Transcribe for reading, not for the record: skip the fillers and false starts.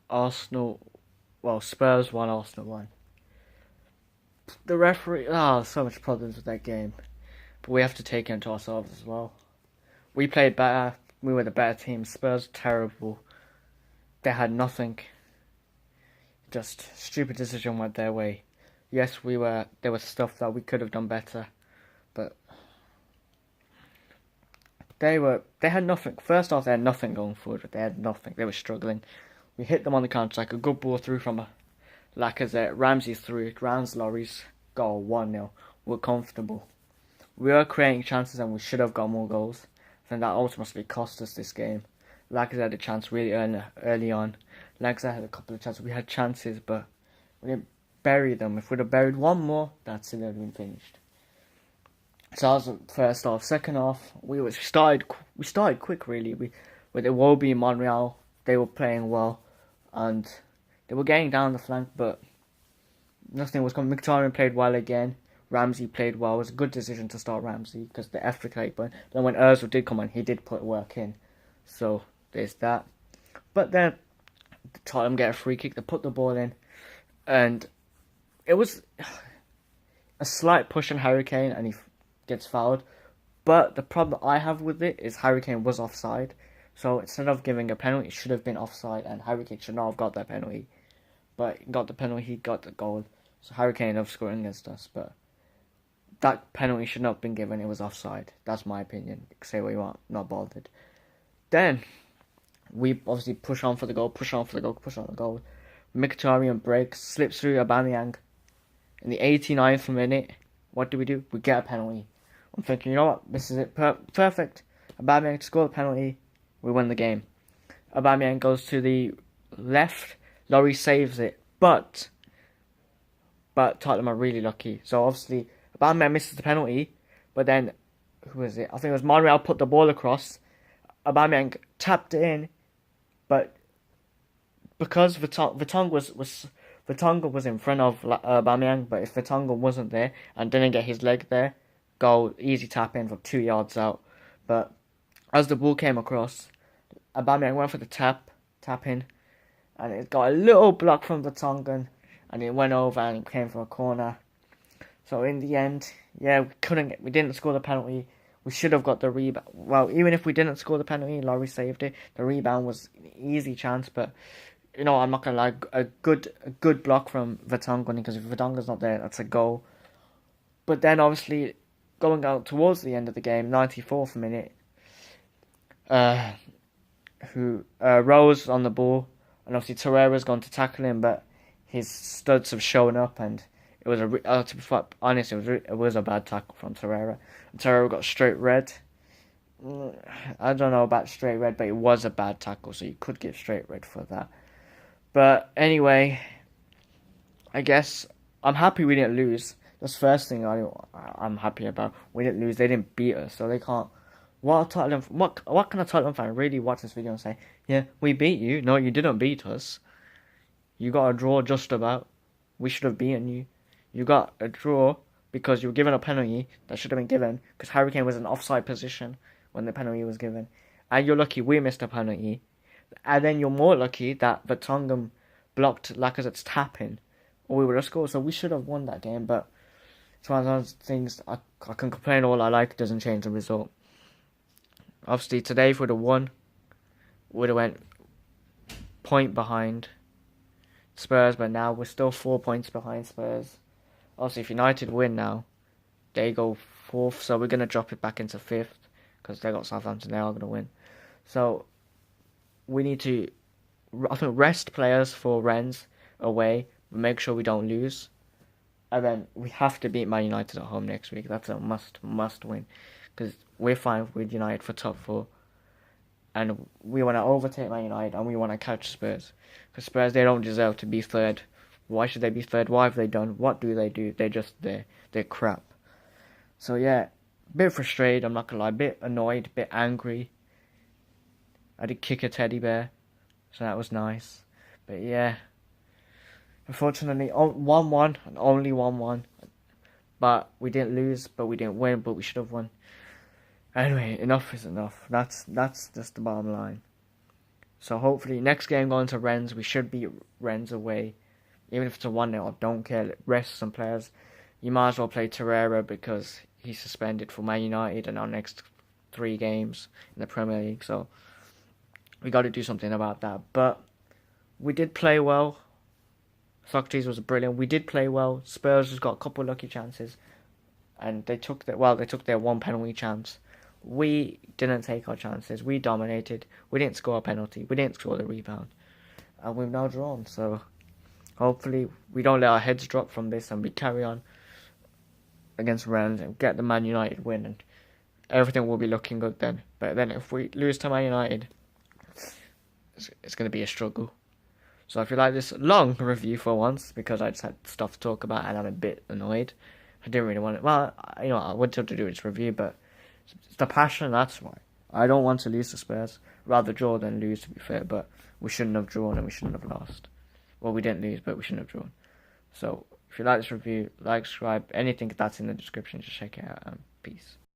Arsenal, well, Spurs won, Arsenal won. The referee, so much problems with that game. But we have to take it into ourselves as well. We played better. We were the better team. Spurs terrible. They had nothing. Just stupid decision went their way. Yes, there was stuff that we could have done better, but they had nothing. First off, they had nothing going forward. They had nothing. They were struggling. We hit them on the counter, like a good ball through from Lacazette. Ramsey threw it. Rounds Laurie's goal 1-0. We're comfortable. We were creating chances and we should have got more goals. And that ultimately cost us this game. Lacazette had a chance really early on. Lacazette had a couple of chances. We had chances, but we didn't bury them. If we'd have buried one more, that's it, would have been finished. So that was the first half. Second half, we started quick really. With Iwobi and Monreal, they were playing well, and they were getting down the flank, but nothing was coming. Mkhitaryan played well again. Ramsey played well. It was a good decision to start Ramsey because the effort rate. But then when Ozil did come on, he did put work in. So there's that. But then Tottenham get a free kick. They put the ball in, and it was a slight push on Harry Kane, and he gets fouled. But the problem I have with it is Harry Kane was offside. So instead of giving a penalty, it should have been offside, and Harry Kane should not have got that penalty. But he got the penalty, he got the goal. So Harry Kane ended up scoring against us, but that penalty should not have been given. It was offside. That's my opinion. Say what you want. Not bothered. Then, we obviously push on for the goal. Mkhitaryan breaks, slips through Aubameyang. In the 89th minute, what do? We get a penalty. I'm thinking, you know what? This is it. Perfect. Aubameyang to score the penalty. We win the game. Aubameyang goes to the left. Laurie saves it. But Tottenham are really lucky. So obviously, Aubameyang misses the penalty, but then, who was it? I think it was Monreal put the ball across. Aubameyang tapped it in, but because Vertonghen was in front of Aubameyang, but if Vertonghen wasn't there and didn't get his leg there, goal, easy tap in from 2 yards out. But as the ball came across, Aubameyang went for the tap in, and it got a little block from Vertonghen, and it went over and it came from a corner. So in the end, we didn't score the penalty. We should have got the rebound. Well, even if we didn't score the penalty, Laurie saved it. The rebound was an easy chance, but you know, I'm not gonna lie, a good block from Vertonghen, because if Vertonghen's not there, that's a goal. But then obviously going out towards the end of the game, 94th minute, Rose on the ball, and obviously Torreira's gone to tackle him, but his studs have shown up, and it was to be honest, it was a bad tackle from Torreira. Torreira got straight red. I don't know about straight red, but it was a bad tackle, so you could give straight red for that. But anyway, I guess I'm happy we didn't lose. That's the first thing I'm happy about. We didn't lose. They didn't beat us, so they can't. What kind of Tottenham fan really watch this video and say, "Yeah, we beat you"? No, you didn't beat us. You got a draw just about. We should have beaten you. You got a draw because you were given a penalty that should have been given because Harry Kane was in offside position when the penalty was given. And you're lucky we missed a penalty. And then you're more lucky that Vertonghen blocked Lacazette's tap-in, or we would have scored. So we should have won that game, but it's one of those things. I can complain all I like, it doesn't change the result. Obviously, today, if we'd have won, would have went point behind Spurs, but now we're still 4 points behind Spurs. Obviously, if United win now, they go 4th, so we're going to drop it back into 5th, because they got Southampton, they are going to win. So, we need to, I think, rest players for Rennes away, but make sure we don't lose. And then we have to beat Man United at home next week. That's a must win, because we're fine with United for top 4. And we want to overtake Man United, and we want to catch Spurs. Because Spurs, they don't deserve to be 3rd. Why should they be 3rd? What have they done? What do? They're crap. So yeah, a bit frustrated, I'm not going to lie. A bit annoyed, a bit angry. I did kick a teddy bear, so that was nice. But yeah, unfortunately, 1-1, and only 1-1. But we didn't lose, but we didn't win, but we should have won. Anyway, enough is enough. That's just the bottom line. So hopefully next game going to Rennes, we should beat Rennes away. Even if it's a 1-0, I don't care. Rest some players. You might as well play Torreira because he's suspended for Man United in our next 3 games in the Premier League. So we got to do something about that. But we did play well. Socrates was brilliant. We did play well. Spurs has got a couple of lucky chances, and they took their one penalty chance. We didn't take our chances. We dominated. We didn't score a penalty. We didn't score the rebound, and we've now drawn. So hopefully we don't let our heads drop from this, and we carry on against Rennes and get the Man United win, and everything will be looking good then. But then if we lose to Man United, it's going to be a struggle. So if you like this long review for once, because I just had stuff to talk about and I'm a bit annoyed, I didn't really want it. Well, I wanted to do this review, but it's the passion, that's why. I don't want to lose to Spurs. Rather draw than lose, to be fair, but we shouldn't have drawn and we shouldn't have lost. Well, we didn't lose, but we shouldn't have drawn. So if you like this review, like, subscribe, anything that's in the description, just check it out, and peace.